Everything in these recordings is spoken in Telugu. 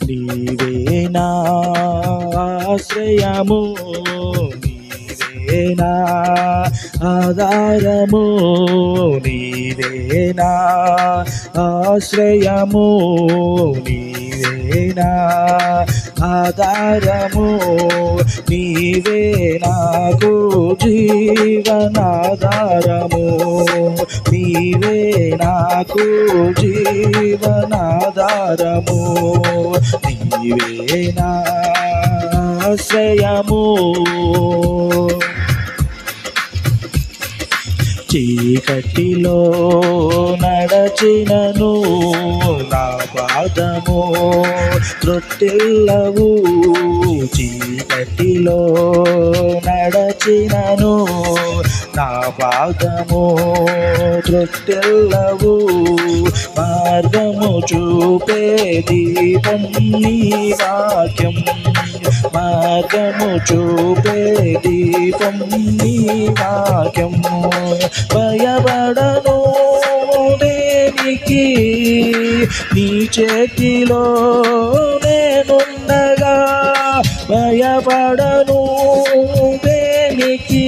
నీవే నా ఆశ్రయము, నీవే నా ఆధారము, నీవే నా ఆశ్రయము, నీవే నా ఆధారము, నీవే నాకు జీవనాధారము, నీవే నాకు జీవనాధారము, నీవే నా ఆశ్రయము. చీకటిలో నడచినను నా పాదము త్రొట్టిల్లవు, చీకటిలో నడచినను నా పాదము త్రొట్టిల్లవు, మార్గము చూపే దీపం నీ వాక్యం, మార్గము చూపే దీపం నీ వాక్యం. భయపడను దేనికి, నీ చేతిలో నేనుండగా, భయపడను దేనికి,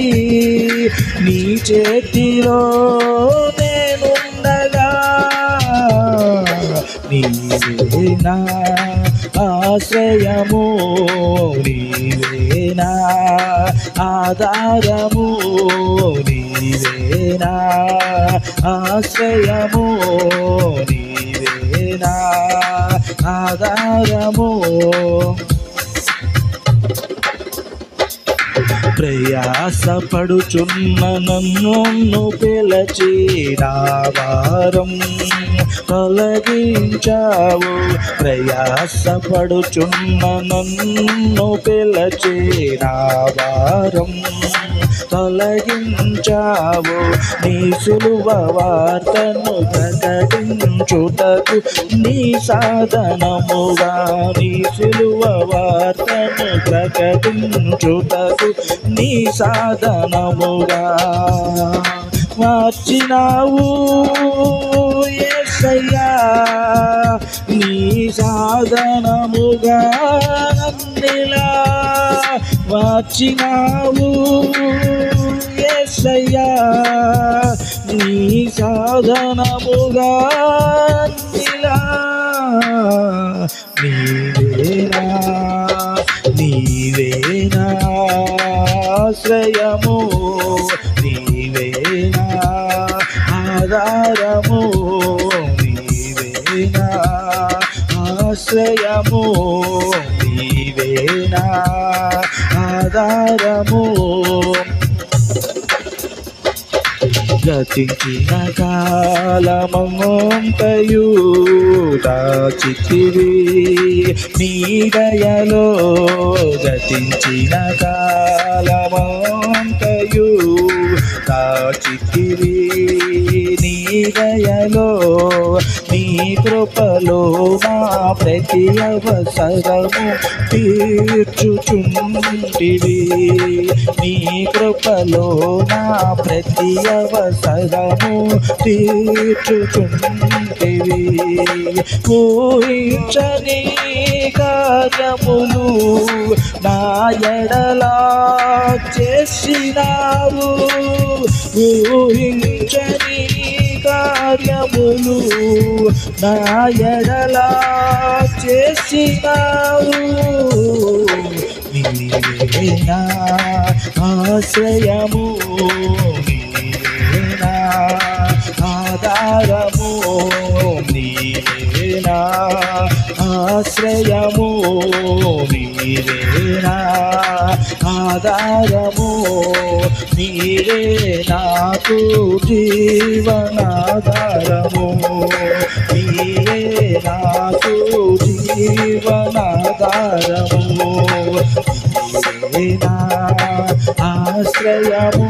నీ చేతిలో నేనుండగా, నీవే నా ఆశ్రయము, నీవే నా ఆధారము, నీవే నా ఆశ్రయము, నీవే నా ఆధారము. ప్రయాసపడుచున్న నన్ను పిలచి నా భారం తొలగించావు, ప్రయాసపడుచున్న నన్ను పిలచి నా భారం తొలగించావు, నీ సిలువ వార్తను ప్రకటించుటకు నీ సాధనముగా, నీ సిలువ వార్తను ప్రకటించుటకు నీ సాధనముగా మార్చినావు యేసయ్యా, నీ సాధనముగా నన్నిలా మార్చినావు యేసయ్యా, నీ సాధనముగా నన్నిలా, నీవేనా నీవేనా ఆశ్రయము, నీవేనా ఆధారము, నీవేనా ఆశ్రయము, నీవేనా ఆధారము. గతించిన కాలమంతయు దాచితివి నీ దయలో, గతించిన కాలమంతయు దాచితివి నీ దయలో, నీ కృపలో నా ప్రతి అవసరము తీర్చుచుంటివి, నీ కృపలో నా ప్రతి అవసరము తీర్చుచుంటివి, ఊహించని కార్యములు నా ఎడలా చేసినావు, ఊహించని కార్యములు నా ఎడలా చేసినావు, నీవే నా ఆశ్రయము, నీవే నా ఆధారము, నీవే నా ఆశ్రయము, నీవే నా ఆధారము, నీవే నాకు జీవనాధారము, నీవే నాకు జీవనాధారము. నా ఆశ్రయము